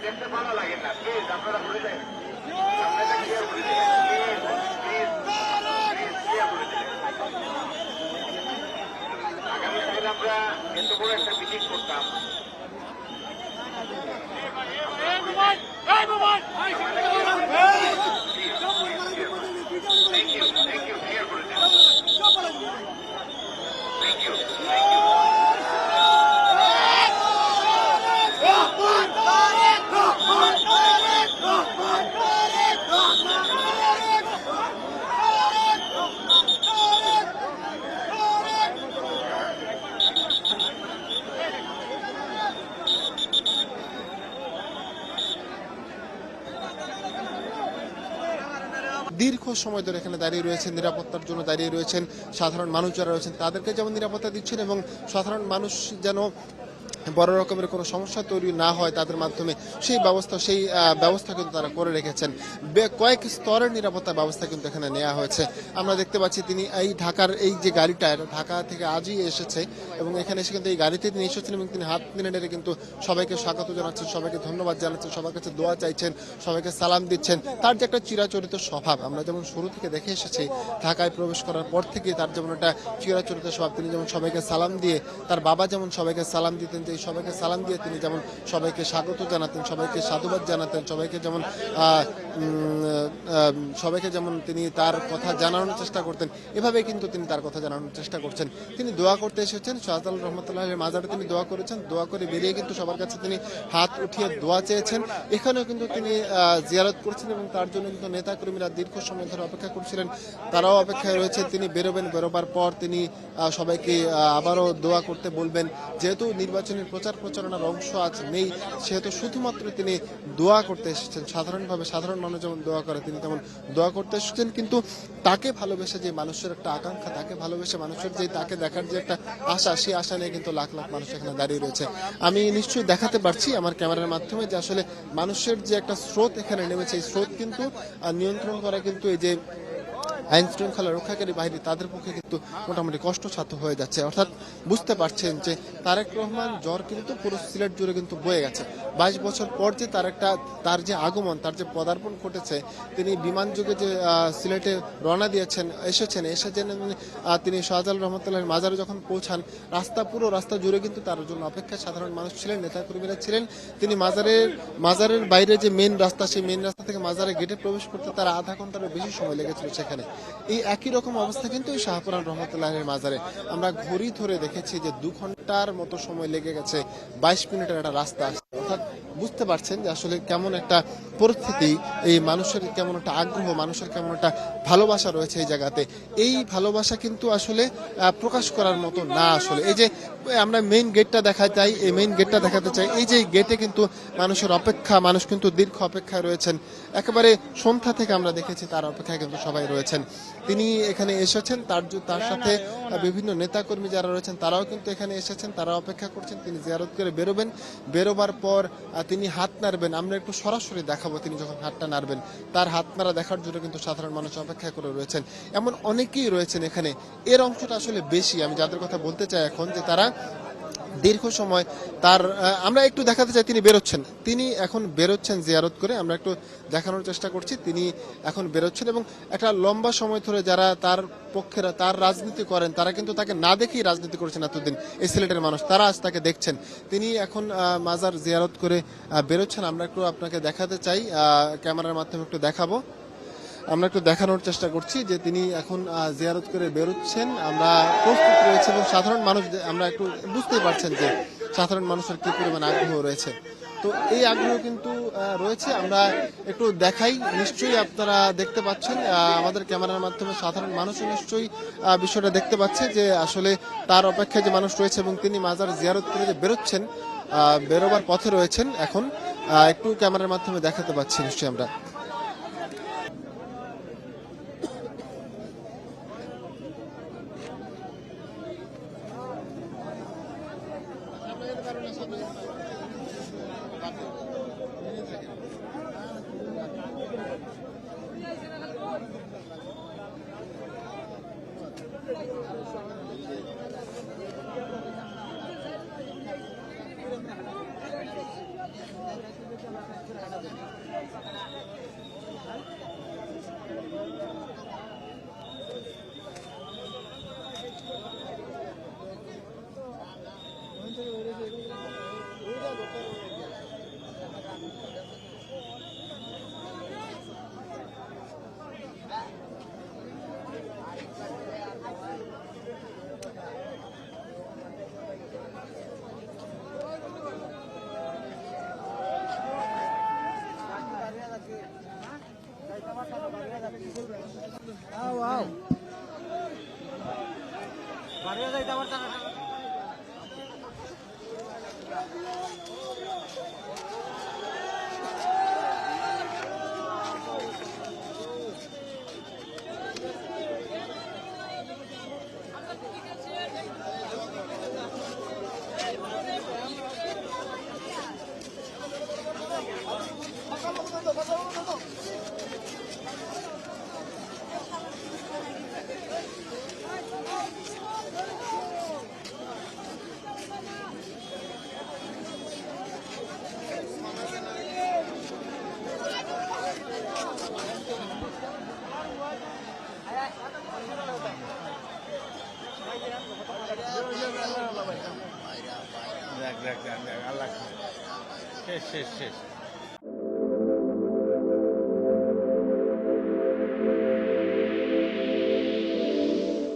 দেখতে ভালো লাগে না, প্লিজ আপনারা ঘুরে যান। আগামী দিন আমরা এত বড় একটা মিটিং করতাম। দীর্ঘ সময় ধরে এখানে দাঁড়িয়ে রয়েছেন, নিরাপত্তার জন্য দাঁড়িয়ে রয়েছেন। সাধারণ মানুষ যারা রয়েছেন তাদেরকে যেমন নিরাপত্তা দিচ্ছেন এবং সাধারণ মানুষ যেন বড় রকমের কোনো সমস্যা তৈরি না হয় তাদের মাধ্যমে সেই ব্যবস্থা কিন্তু তারা করে রেখেছেন। কয়েক স্তরের নিরাপত্তা ব্যবস্থা কিন্তু এখানে নেওয়া হয়েছে। আমরা দেখতে পাচ্ছি তিনি এই ঢাকার এই যে গাড়িটা ঢাকা থেকে আজই এসেছে এবং এখানে এসে কিন্তু এই গাড়িতে তিনি এসেছেন এবং তিনি হাত নেড়ে কিন্তু সবাইকে স্বাগত জানাচ্ছেন, সবাইকে ধন্যবাদ জানাচ্ছেন, সবার কাছে দোয়া চাইছেন, সবাইকে সালাম দিচ্ছেন। তার যে একটা চিরাচরিত স্বভাব আমরা যেমন শুরু থেকে দেখে এসেছি, ঢাকায় প্রবেশ করার পর থেকে তার যেমন একটা চিরাচরিত স্বভাব, তিনি যেমন সবাইকে সালাম দিয়ে, তার বাবা যেমন সবাইকে সালাম দিতেন, যে সবাইকে সালাম দিয়ে তিনি যেমন সবাইকে স্বাগত জানাতেন, সবাইকে সাধুবাদ জানাতেন, সবাইকে যেমন তিনি তার কথা জানানোর চেষ্টা করতেন, এভাবে কিন্তু তিনি তার কথা জানানোর চেষ্টা করছেন। তিনি দোয়া করতে এসেছেন, শাহজালাল রহমতুল্লাহের মাজারে তিনি দোয়া করেছেন, দোয়া করে বেরিয়ে কিন্তু সবার কাছে তিনি হাত উঠিয়ে দোয়া চেয়েছেন। এখানেও কিন্তু তিনি জিয়ারত করছেন এবং তার জন্য কিন্তু নেতাকর্মীরা দীর্ঘ সময় ধরে অপেক্ষা করছিলেন, তারাও অপেক্ষায় রয়েছেন। তিনি বেরোবেন, বেরোবার পর তিনি সবাইকে আবারও দোয়া করতে বলবেন। যেহেতু নির্বাচনের প্রচারণার অংশ আজ নেই, সেহেতু শুধুমাত্র তিনি দোয়া করতে এসেছেন। সাধারণভাবে সাধারণ মানুষ যেমন দোয়া করে তিনি তেমন দোয়া করতে এসেছেন, কিন্তু তাকে ভালোবেসে যে মানুষের একটা আকাঙ্ক্ষা, তাকে ভালোবেসে মানুষের যে তাকে দেখার যে একটা আশা, সেই আশা নিয়ে কিন্তু লাখ লাখ মানুষ এখানে দাঁড়িয়ে রয়েছে। আমি নিশ্চয়ই দেখাতে পারছি আমার ক্যামেরার মাধ্যমে যে আসলে মানুষের যে একটা স্রোত এখানে নেমেছে, এই স্রোত কিন্তু নিয়ন্ত্রণ করা কিন্তু এই যে আইন শৃঙ্খলা রক্ষাকারী বাহিনী তাদের পক্ষে কিন্তু মোটামুটি কষ্টসাধ্য হয়ে যাচ্ছে। অর্থাৎ বুঝতে পারছেন যে তারেক রহমান জ্বর কিন্তু পুরো সিলেট জুড়ে কিন্তু বয়ে গেছে। 22 বছর পর যে তার যে আগমন, তার যে পদার্পণ ঘটেছে, তিনি বিমান যুগে যে সিলেটে রওনা দিয়েছেন, এসে তিনি শাহজালাল রহমতুল্লাহের মাজারে যখন পৌঁছান, পুরো রাস্তা জুড়ে কিন্তু তার জন্য অপেক্ষায় সাধারণ মানুষ ছিলেন, নেতাকর্মীরা ছিলেন। তিনি মাজারের বাইরে যে মেইন রাস্তা, সেই মেইন রাস্তা থেকে মাজারে গেটে প্রবেশ করতে তার আধা ঘন্টারও বেশি সময় লেগেছিল সেখানে। এই একই রকম অবস্থা কিন্তু এই শাহপুরান রহমতুল্লাহের মাজারে। আমরা ঘড়ি ধরে দেখেছি যে 2 ঘন্টার মতো সময় লেগে গেছে 22 মিনিটের একটা রাস্তা আসছে। অর্থাৎ বুঝতে পারছেন যে আসলে কেমন একটা পরিস্থিতি, এই মানুষের কেমন একটা আগ্রহ, মানুষের কেমন একটা ভালোবাসা রয়েছে এই জায়গাতে। এই ভালোবাসা কিন্তু আসলে প্রকাশ করার মতো না। আসলে এই যে আমরা মেইন গেটটা দেখাতে চাই, এই যে গেটে কিন্তু মানুষের অপেক্ষা, মানুষ কিন্তু দীর্ঘ অপেক্ষায় রয়েছেন। একেবারে সন্ধ্যা থেকে আমরা দেখেছি তার অপেক্ষায় কিন্তু সবাই রয়েছেন। তিনি এখানে এসেছেন, তার সাথে বিভিন্ন নেতাকর্মী যারা রয়েছেন তারাও কিন্তু এখানে এসেছেন, তারা অপেক্ষা করছেন। তিনি জিয়ারত করে বেরোবেন, বেরোবার পর তিনি হাত নাড়বেন। আমরা একটু সরাসরি দেখাবো তিনি যখন হাতটা নাড়বেন, তার হাত নাড়া দেখার জন্য কিন্তু সাধারণ মানুষ অপেক্ষা করে রয়েছেন। এমন অনেকেই রয়েছেন এখানে। এর অংশটা আসলে বেশি, আমি যাদের কথা বলতে চাই এখন, যে তারা দীর্ঘ সময় আমরা একটু দেখাতে চাই তিনি এখন বেরোচ্ছেন জিয়ারত করে। আমরা একটু দেখানোর চেষ্টা করছি, তিনি এখন বেরোচ্ছেন এবং একটা লম্বা সময় ধরে যারা তার পক্ষেরা তার রাজনীতি করেন, তারা কিন্তু তাকে না দেখেই রাজনীতি করেছেন এতদিন, এই সিলেটের মানুষ, তারা আজ তাকে দেখছেন। তিনি এখন মাজার জিয়ারত করে বেরোচ্ছেন। আমরা একটু আপনাকে দেখাতে চাই, ক্যামেরার মাধ্যমে একটু দেখাবো। আমরা একটু দেখানোর চেষ্টা করছি যে তিনি এখন জিয়ারত করে বেরোচ্ছেন। আমরা প্রস্তুত রয়েছে এবং সাধারণ মানুষ, আমরা একটু বুঝতেই পারছেন যে সাধারণ মানুষের কি পরিমাণ আগ্রহ রয়েছে। তো এই আগ্রহ কিন্তু রয়েছে। আমরা একটু দেখাই, নিশ্চয়ই আপনারা দেখতে পাচ্ছেন আমাদের ক্যামেরার মাধ্যমে, সাধারণ মানুষও নিশ্চয়ই বিষয়টা দেখতে পাচ্ছে যে আসলে তার অপেক্ষায় যে মানুষ রয়েছে এবং তিনি মাজার জিয়ারত করে যে বেরোচ্ছেন, বেরোবার পথে রয়েছেন। এখন একটু ক্যামেরার মাধ্যমে দেখাতে পাচ্ছি নিশ্চয়ই আমরা। দেখ দেখ দেখ দেখ আল্লাহ শেষ শেষ শেষ